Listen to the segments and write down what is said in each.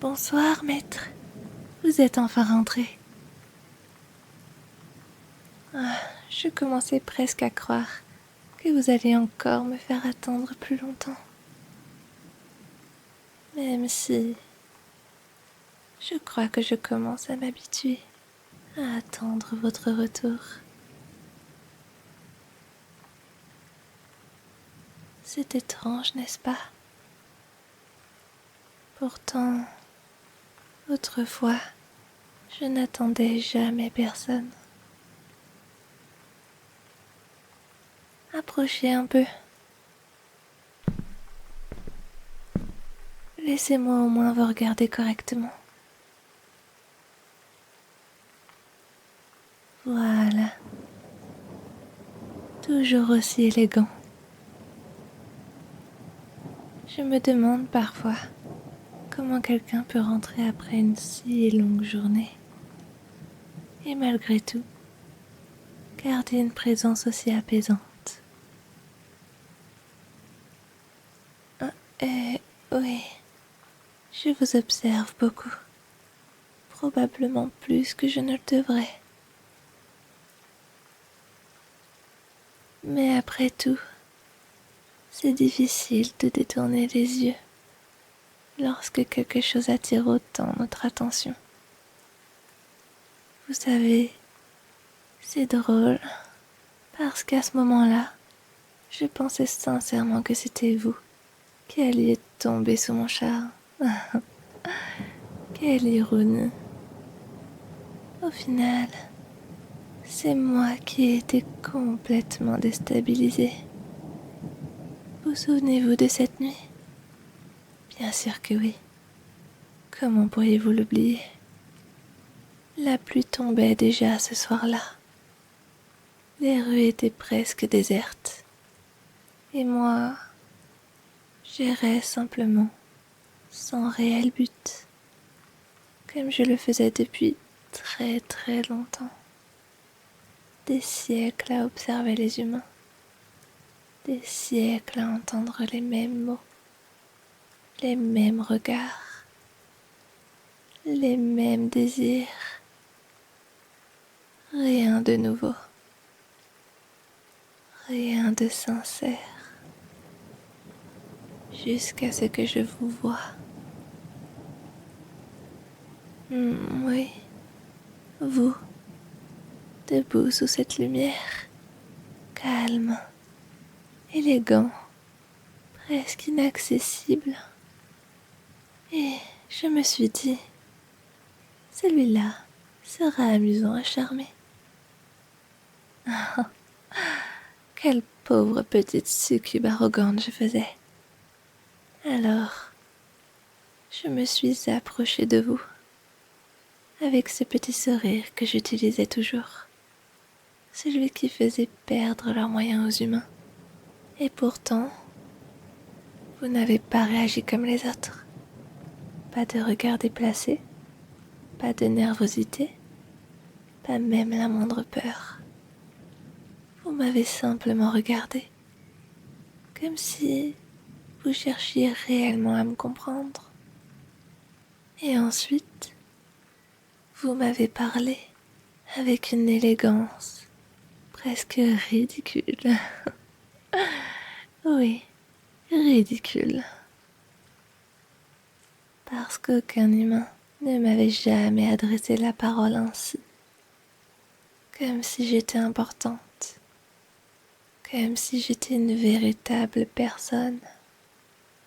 Bonsoir, maître. Vous êtes enfin rentré. Je commençais presque à croire que vous allez encore me faire attendre plus longtemps. Même si je crois que je commence à m'habituer à attendre votre retour. C'est étrange, n'est-ce pas? Pourtant, autrefois, je n'attendais jamais personne. Approchez un peu. Laissez-moi au moins vous regarder correctement. Voilà. Toujours aussi élégant. Je me demande parfois comment quelqu'un peut rentrer après une si longue journée et malgré tout garder une présence aussi apaisante. Oui, je vous observe beaucoup, probablement plus que je ne le devrais. Mais après tout, c'est difficile de détourner les yeux lorsque quelque chose attire autant notre attention. Vous savez, c'est drôle, parce qu'à ce moment-là, je pensais sincèrement que c'était vous qui alliez tomber sous mon charme. Quelle ironie. Au final, c'est moi qui ai été complètement déstabilisée. Vous souvenez-vous de cette nuit? Bien sûr que oui. Comment pourriez-vous l'oublier? La pluie tombait déjà ce soir-là. Les rues étaient presque désertes. Et moi, j'errais simplement, sans réel but, comme je le faisais depuis très très longtemps. Des siècles à observer les humains, des siècles à entendre les mêmes mots, les mêmes regards, les mêmes désirs. Rien de nouveau, rien de sincère, jusqu'à ce que je vous voie. Oui, vous, debout sous cette lumière, calme, élégant, presque inaccessible. Et je me suis dit, celui-là sera amusant à charmer. Quelle pauvre petite succube arrogante je faisais. Alors, je me suis approchée de vous, avec ce petit sourire que j'utilisais toujours, celui qui faisait perdre leurs moyens aux humains. Et pourtant, vous n'avez pas réagi comme les autres. Pas de regard déplacé, pas de nervosité, pas même la moindre peur. Vous m'avez simplement regardé, comme si vous cherchiez réellement à me comprendre. Et ensuite, vous m'avez parlé avec une élégance presque ridicule. Oui, ridicule. Parce qu'aucun humain ne m'avait jamais adressé la parole ainsi. Comme si j'étais importante. Comme si j'étais une véritable personne.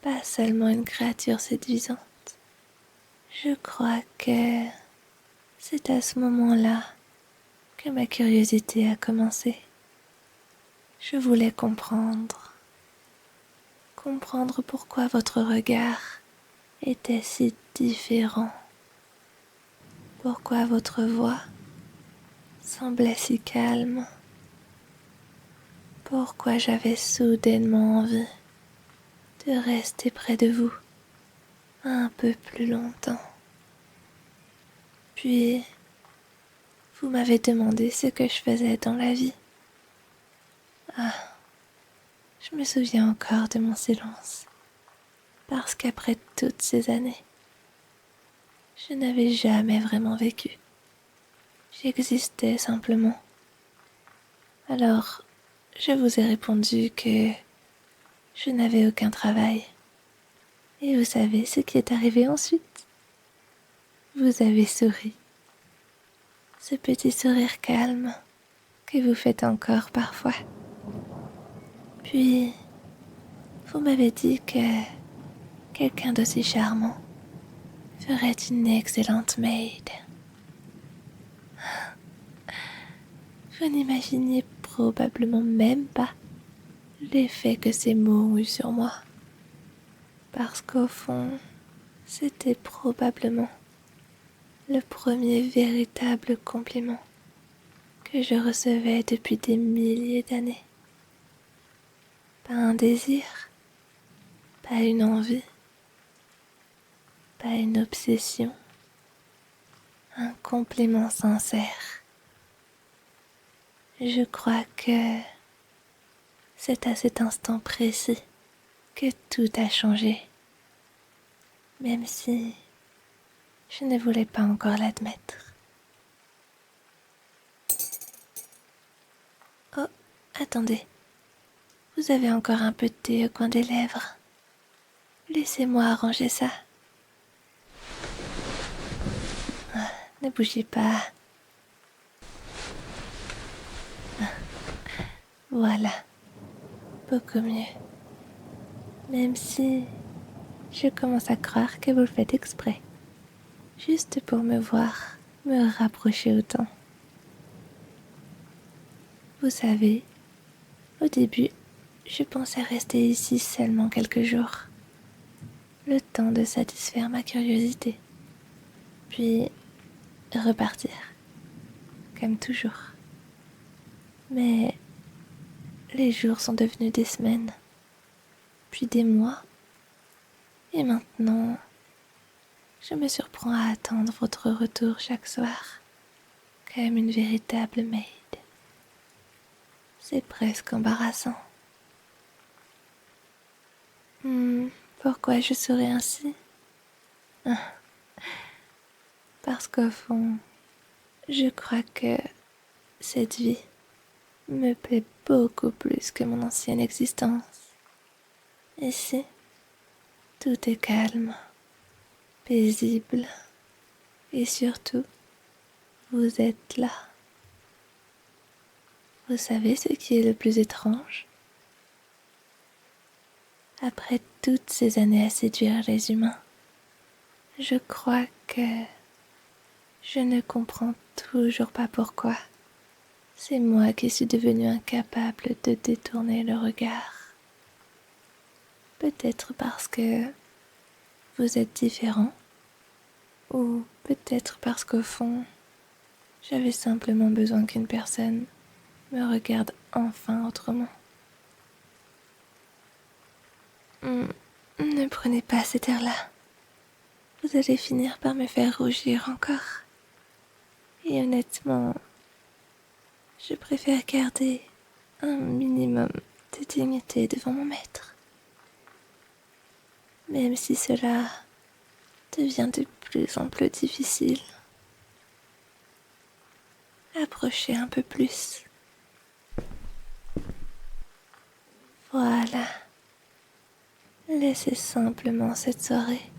Pas seulement une créature séduisante. Je crois que c'est à ce moment-là que ma curiosité a commencé. Je voulais comprendre. Comprendre pourquoi votre regard était si différent. Pourquoi votre voix semblait si calme. Pourquoi j'avais soudainement envie de rester près de vous un peu plus longtemps. Puis, vous m'avez demandé ce que je faisais dans la vie. Je me souviens encore de mon silence, parce qu'après toutes ces années, Je n'avais jamais vraiment vécu. J'existais simplement. Alors, je vous ai répondu que je n'avais aucun travail. Et vous savez ce qui est arrivé ensuite? Vous avez souri. Ce petit sourire calme que vous faites encore parfois. Puis, vous m'avez dit que quelqu'un d'aussi charmant ferait une excellente maid. Vous n'imaginiez probablement même pas l'effet que ces mots ont eu sur moi. Parce qu'au fond, c'était probablement le premier véritable compliment que je recevais depuis des milliers d'années. Pas un désir, pas une envie, pas une obsession, un compliment sincère. Je crois que c'est à cet instant précis que tout a changé, même si je ne voulais pas encore l'admettre. Oh, attendez, vous avez encore un peu de thé au coin des lèvres. Laissez-moi arranger ça. Ne bougez pas. Voilà, beaucoup mieux. Même si je commence à croire que vous le faites exprès, juste pour me voir me rapprocher autant. Vous savez, au début, je pensais rester ici seulement quelques jours, le temps de satisfaire ma curiosité, puis repartir, comme toujours. Mais les jours sont devenus des semaines, puis des mois, et maintenant, je me surprends à attendre votre retour chaque soir, comme une véritable maid. C'est presque embarrassant. Pourquoi je serais ainsi? Parce qu'au fond, je crois que cette vie me plaît beaucoup plus que mon ancienne existence. Ici, tout est calme, paisible, et surtout, vous êtes là. Vous savez ce qui est le plus étrange? Après toutes ces années à séduire les humains, je crois que je ne comprends toujours pas pourquoi. C'est moi qui suis devenue incapable de détourner le regard. Peut-être parce que vous êtes différent, ou peut-être parce qu'au fond, j'avais simplement besoin qu'une personne me regarde enfin autrement. Ne prenez pas cet air-là. Vous allez finir par me faire rougir encore. Et honnêtement, je préfère garder un minimum de dignité devant mon maître. Même si cela devient de plus en plus difficile. Approchez un peu plus. Voilà. Laissez simplement cette soirée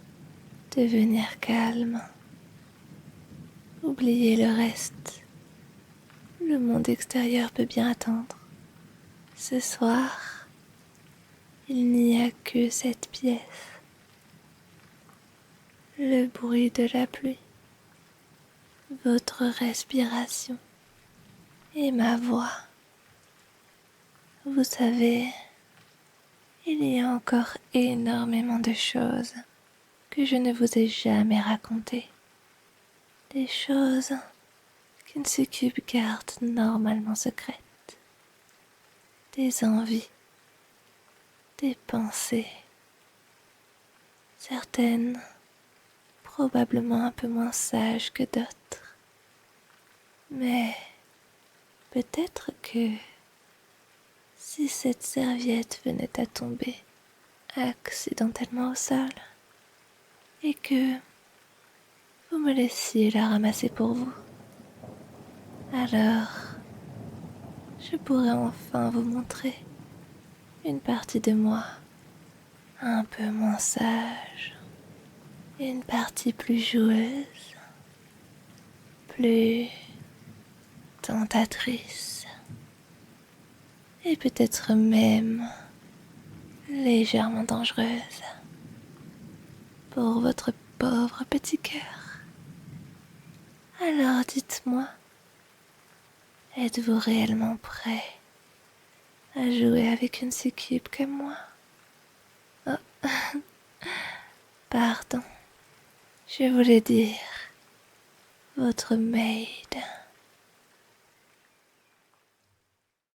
devenir calme. Oubliez le reste. Le monde extérieur peut bien attendre. Ce soir, il n'y a que cette pièce. Le bruit de la pluie, votre respiration et ma voix. Vous savez, il y a encore énormément de choses que je ne vous ai jamais racontées. Des choses qu'une succube garde normalement secrètes. Des envies, des pensées. Certaines probablement un peu moins sages que d'autres. Mais peut-être que si cette serviette venait à tomber accidentellement au sol et que vous me laissiez la ramasser pour vous. Alors, je pourrais enfin vous montrer une partie de moi un peu moins sage, une partie plus joueuse, plus tentatrice, et peut-être même légèrement dangereuse pour votre pauvre petit cœur. Alors dites-moi, êtes-vous réellement prêt à jouer avec une succube comme moi? Oh, pardon, je voulais dire votre maid.